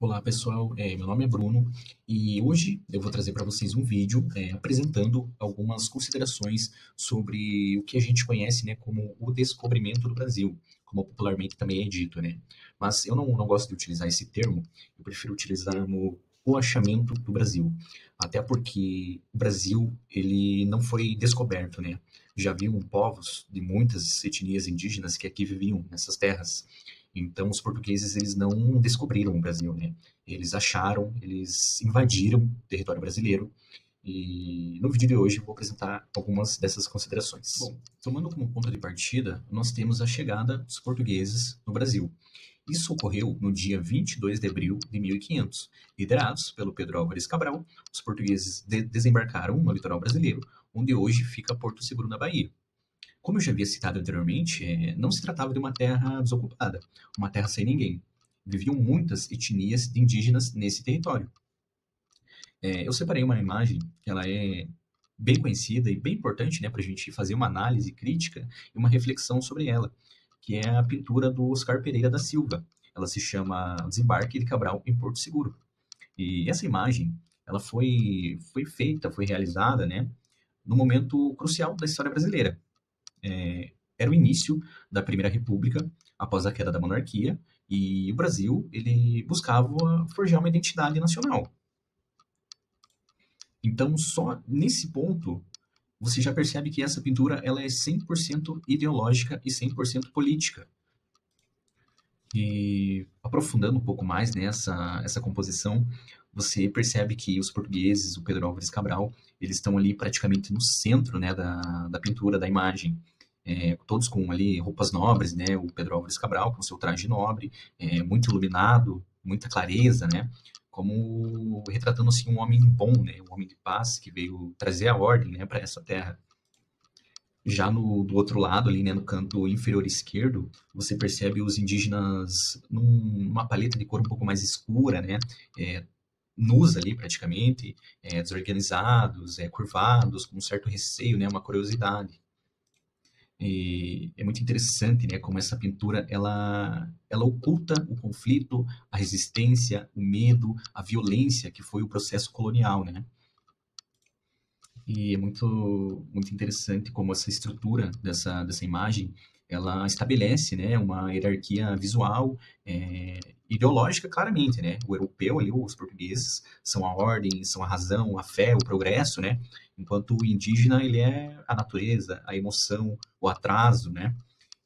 Olá pessoal, meu nome é Bruno e hoje eu vou trazer para vocês um vídeo apresentando algumas considerações sobre o que a gente conhece, né, como o descobrimento do Brasil, como popularmente também é dito, né? Mas eu não gosto de utilizar esse termo, eu prefiro utilizar o achamento do Brasil, até porque o Brasil ele não foi descoberto, né? Já haviam povos de muitas etnias indígenas que aqui viviam nessas terras. Então, os portugueses eles não descobriram o Brasil, né? Eles acharam, eles invadiram o território brasileiro. E no vídeo de hoje eu vou apresentar algumas dessas considerações. Bom, tomando como ponto de partida, nós temos a chegada dos portugueses no Brasil. Isso ocorreu no dia 22 de abril de 1500. Liderados pelo Pedro Álvares Cabral, os portugueses desembarcaram no litoral brasileiro, onde hoje fica Porto Seguro, na Bahia. Como eu já havia citado anteriormente, não se tratava de uma terra desocupada, uma terra sem ninguém. Viviam muitas etnias de indígenas nesse território. Eu separei uma imagem que ela é bem conhecida e bem importante, né, para a gente fazer uma análise crítica e uma reflexão sobre ela, que é a pintura do Oscar Pereira da Silva. Ela se chama Desembarque de Cabral em Porto Seguro. E essa imagem, ela foi feita, foi realizada, né, no momento crucial da história brasileira. Era o início da Primeira República, após a queda da monarquia, e o Brasil ele buscava forjar uma identidade nacional. Então, só nesse ponto, você já percebe que essa pintura ela é 100% ideológica e 100% política. E aprofundando um pouco mais nessa essa composição, você percebe que os portugueses, o Pedro Álvares Cabral, eles estão ali praticamente no centro, né, da pintura, da imagem. Todos com ali roupas nobres, né? O Pedro Álvares Cabral com seu traje nobre, muito iluminado, muita clareza, né? Como retratando assim um homem bom, né? Um homem de paz que veio trazer a ordem, né, para essa terra. Já do outro lado, ali, né, no canto inferior esquerdo, você percebe os indígenas numa paleta de cor um pouco mais escura, né? É, nus ali praticamente, desorganizados, curvados, com um certo receio, né? Uma curiosidade. E é muito interessante, né, como essa pintura ela oculta o conflito, a resistência, o medo, a violência que foi o processo colonial, né? E é muito interessante como essa estrutura dessa imagem ela estabelece, né, uma hierarquia visual, ideológica claramente, né? O europeu ali, os portugueses, são a ordem, são a razão, a fé, o progresso, né? Enquanto o indígena ele é a natureza, a emoção, o atraso, né?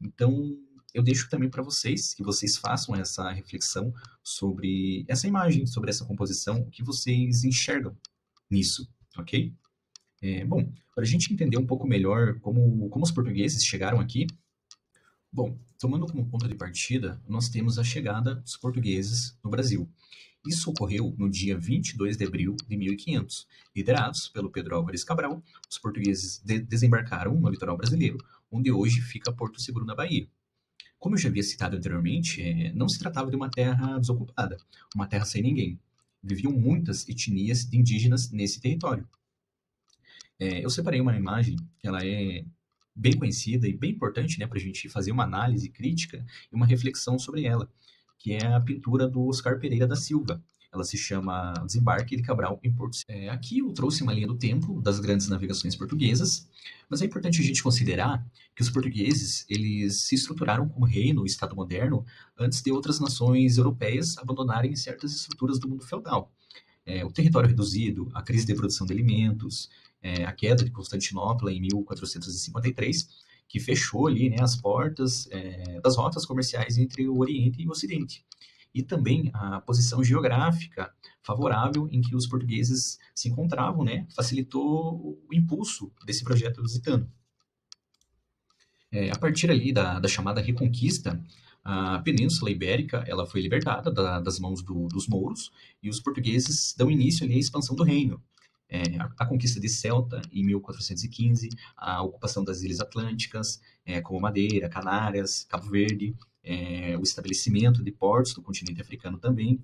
Então eu deixo também para vocês que vocês façam essa reflexão sobre essa imagem, sobre essa composição, o que vocês enxergam nisso, ok? Bom, para a gente entender um pouco melhor como os portugueses chegaram aqui, bom, tomando como ponto de partida, nós temos a chegada dos portugueses no Brasil. Isso ocorreu no dia 22 de abril de 1500. Liderados pelo Pedro Álvares Cabral, os portugueses desembarcaram no litoral brasileiro, onde hoje fica Porto Seguro, na Bahia. Como eu já havia citado anteriormente, não se tratava de uma terra desocupada, uma terra sem ninguém. Viviam muitas etnias de indígenas nesse território. Eu separei uma imagem que ela é bem conhecida e bem importante, né, para a gente fazer uma análise crítica e uma reflexão sobre ela, que é a pintura do Oscar Pereira da Silva. Ela se chama Desembarque de Cabral em Porto Seguro. Aqui eu trouxe uma linha do tempo das grandes navegações portuguesas, mas é importante a gente considerar que os portugueses eles se estruturaram como reino, Estado moderno, antes de outras nações europeias abandonarem certas estruturas do mundo feudal. O território reduzido, a crise de produção de alimentos, a queda de Constantinopla em 1453, que fechou ali, né, as portas das rotas comerciais entre o Oriente e o Ocidente. E também a posição geográfica favorável em que os portugueses se encontravam, né, facilitou o impulso desse projeto lusitano. A partir ali da chamada Reconquista, a Península Ibérica ela foi libertada das mãos dos mouros e os portugueses dão início ali à expansão do reino. A conquista de Celta em 1415, a ocupação das Ilhas Atlânticas, como Madeira, Canárias, Cabo Verde, o estabelecimento de portos do continente africano também,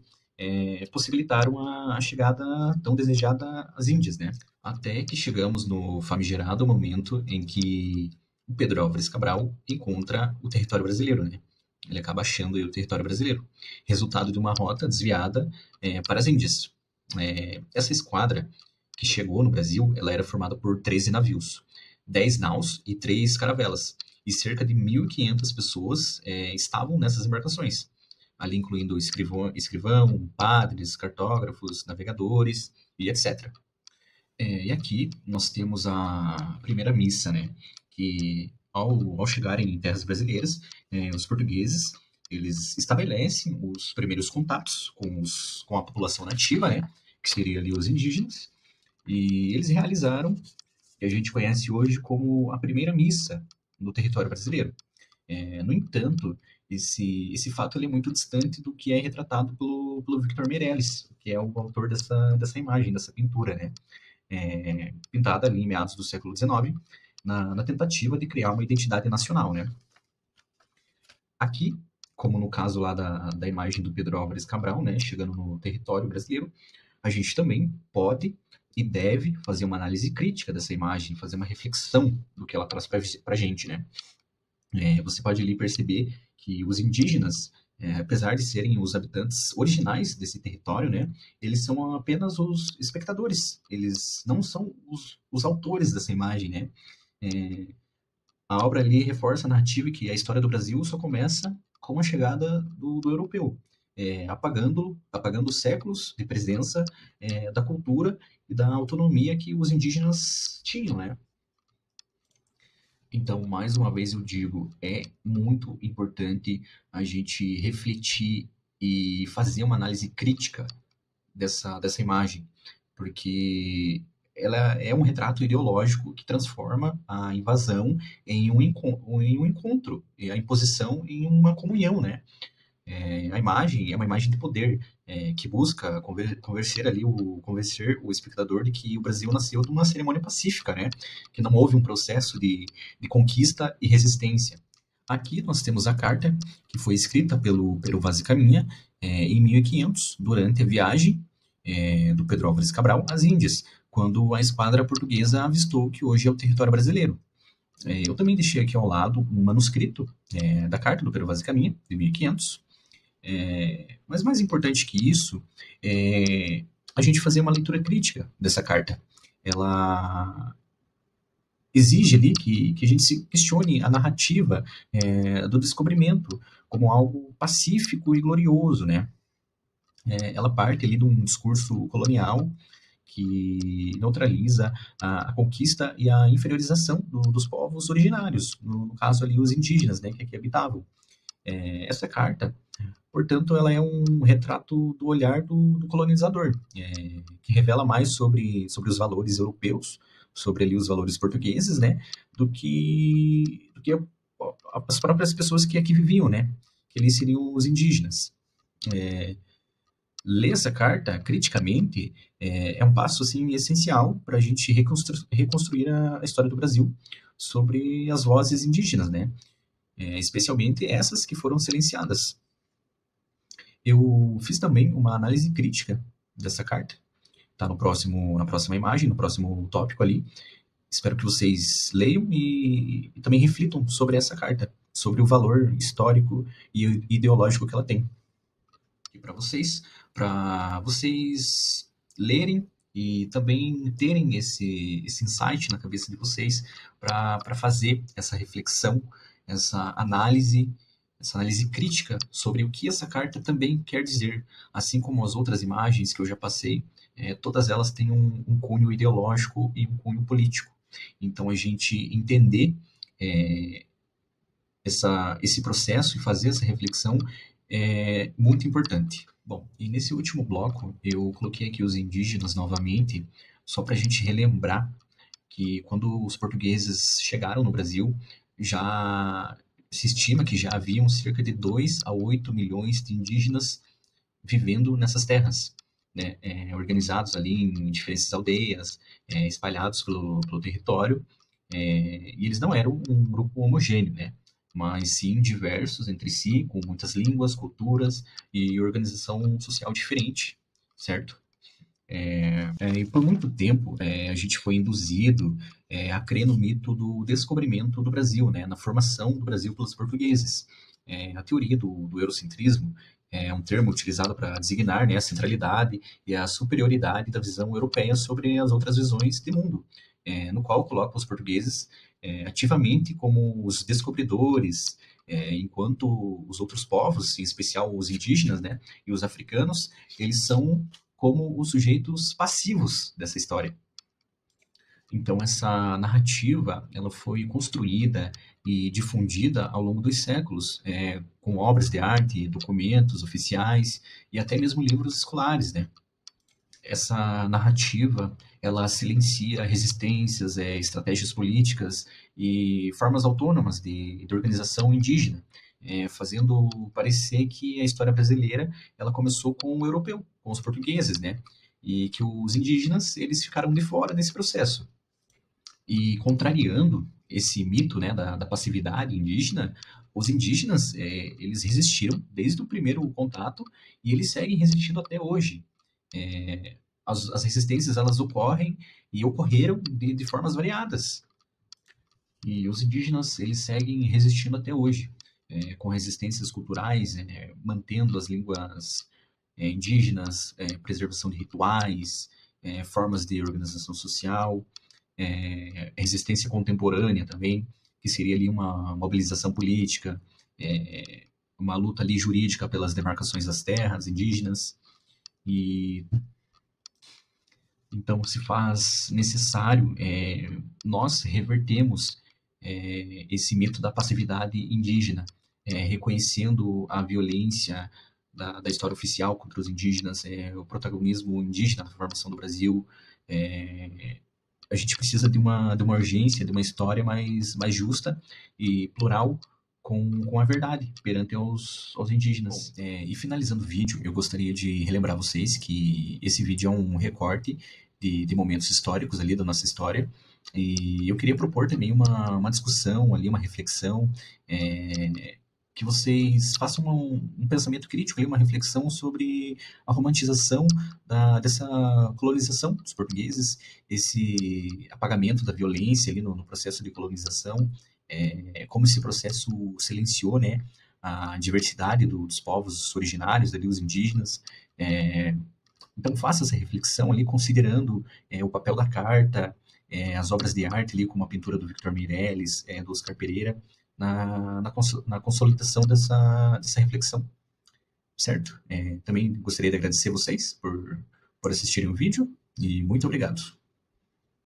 possibilitaram a chegada tão desejada às Índias, né? Até que chegamos no famigerado momento em que o Pedro Álvares Cabral encontra o território brasileiro, né? Ele acaba achando aí o território brasileiro, resultado de uma rota desviada para as Índias. Essa esquadra que chegou no Brasil, ela era formada por 13 navios, 10 naus e 3 caravelas, e cerca de 1.500 pessoas estavam nessas embarcações, ali incluindo escrivão, padres, cartógrafos, navegadores e etc. E aqui nós temos a primeira missa, né? Que ao chegarem em terras brasileiras, os portugueses eles estabelecem os primeiros contatos com a população nativa, né? Que seria ali os indígenas, e eles realizaram o que a gente conhece hoje como a primeira missa no território brasileiro. No entanto, esse fato ele é muito distante do que é retratado pelo Victor Meirelles, que é o autor dessa imagem, dessa pintura, né? Pintada ali em meados do século XIX, na tentativa de criar uma identidade nacional, né? Aqui, como no caso lá da imagem do Pedro Álvares Cabral, né, chegando no território brasileiro, a gente também pode e deve fazer uma análise crítica dessa imagem, fazer uma reflexão do que ela traz para a gente, né? Você pode ali perceber que os indígenas, apesar de serem os habitantes originais desse território, né, eles são apenas os espectadores, eles não são os autores dessa imagem, né? A obra ali reforça a narrativa que a história do Brasil só começa com a chegada do europeu, apagando séculos de presença da cultura e da autonomia que os indígenas tinham, né? Então, mais uma vez eu digo, é muito importante a gente refletir e fazer uma análise crítica dessa imagem, porque ela é um retrato ideológico que transforma a invasão em um encontro, e a imposição em uma comunhão, né? A imagem é uma imagem de poder que busca convencer o espectador de que o Brasil nasceu de uma cerimônia pacífica, né? Que não houve um processo de conquista e resistência. Aqui nós temos a carta que foi escrita pelo Vaz de Caminha em 1500, durante a viagem do Pedro Álvares Cabral às Índias, quando a esquadra portuguesa avistou que hoje é o território brasileiro. Eu também deixei aqui ao lado um manuscrito da carta do Pedro Vaz de Caminha, de 1500, mas mais importante que isso é a gente fazer uma leitura crítica dessa carta. Ela exige ali que a gente se questione a narrativa do descobrimento como algo pacífico e glorioso, né? Ela parte ali de um discurso colonial que neutraliza a conquista e a inferiorização dos povos originários, no caso ali os indígenas, né, que aqui habitavam. Essa carta, portanto, ela é um retrato do olhar do colonizador, que revela mais sobre os valores europeus, sobre ali os valores portugueses, né, do que as próprias pessoas que aqui viviam, né, que ali seriam os indígenas. Ler essa carta criticamente um passo assim essencial para a gente reconstruir a história do Brasil sobre as vozes indígenas, né, especialmente essas que foram silenciadas. Eu fiz também uma análise crítica dessa carta. Está na próxima imagem, no próximo tópico ali. Espero que vocês leiam e também reflitam sobre essa carta, sobre o valor histórico e ideológico que ela tem. E para vocês lerem e também terem esse insight na cabeça de vocês para fazer essa reflexão, essa análise crítica sobre o que essa carta também quer dizer, assim como as outras imagens que eu já passei, todas elas têm um cunho ideológico e um cunho político. Então, a gente entender esse processo e fazer essa reflexão é muito importante. Bom, e nesse último bloco, eu coloquei aqui os indígenas novamente, só para a gente relembrar que quando os portugueses chegaram no Brasil, já se estima que já haviam cerca de 2 a 8 milhões de indígenas vivendo nessas terras, né, organizados ali em diferentes aldeias, espalhados pelo território, e eles não eram um grupo homogêneo, né, mas sim diversos entre si, com muitas línguas, culturas e organização social diferente, certo? E por muito tempo a gente foi induzido a crer no mito do descobrimento do Brasil, né, na formação do Brasil pelos portugueses. a teoria do eurocentrismo é um termo utilizado para designar, né, a centralidade e a superioridade da visão europeia sobre as outras visões de mundo, no qual coloca os portugueses ativamente como os descobridores, enquanto os outros povos, em especial os indígenas, né, e os africanos, eles são como os sujeitos passivos dessa história. Então essa narrativa, ela foi construída e difundida ao longo dos séculos, com obras de arte, documentos oficiais e até mesmo livros escolares, né? Essa narrativa, ela silencia resistências, estratégias políticas e formas autônomas de organização indígena, fazendo parecer que a história brasileira, ela começou com o europeu, com os portugueses, né? E que os indígenas, eles ficaram de fora desse processo. E contrariando esse mito, né, da passividade indígena, os indígenas, eles resistiram desde o primeiro contato e eles seguem resistindo até hoje. As resistências, elas ocorrem e ocorreram de formas variadas. E os indígenas, eles seguem resistindo até hoje, com resistências culturais, mantendo as línguas indígenas, preservação de rituais, formas de organização social, resistência contemporânea também, que seria ali uma mobilização política, uma luta ali jurídica pelas demarcações das terras indígenas, e então se faz necessário nós revertermos esse mito da passividade indígena, reconhecendo a violência da história oficial contra os indígenas, o protagonismo indígena na formação do Brasil. A gente precisa de uma urgência, de uma história mais justa e plural com a verdade perante aos indígenas. E finalizando o vídeo, eu gostaria de relembrar vocês que esse vídeo é um recorte de momentos históricos ali da nossa história, e eu queria propor também uma discussão ali, uma reflexão, que vocês façam um pensamento crítico ali, uma reflexão sobre a romantização dessa colonização dos portugueses, esse apagamento da violência ali no processo de colonização, como esse processo silenciou, né, a diversidade dos povos originários ali, os indígenas. Então faça essa reflexão ali, considerando o papel da carta, as obras de arte ali, como a pintura do Victor Meirelles, do Oscar Pereira, na consolidação dessa reflexão, certo? Também gostaria de agradecer vocês por assistirem o vídeo, e muito obrigado.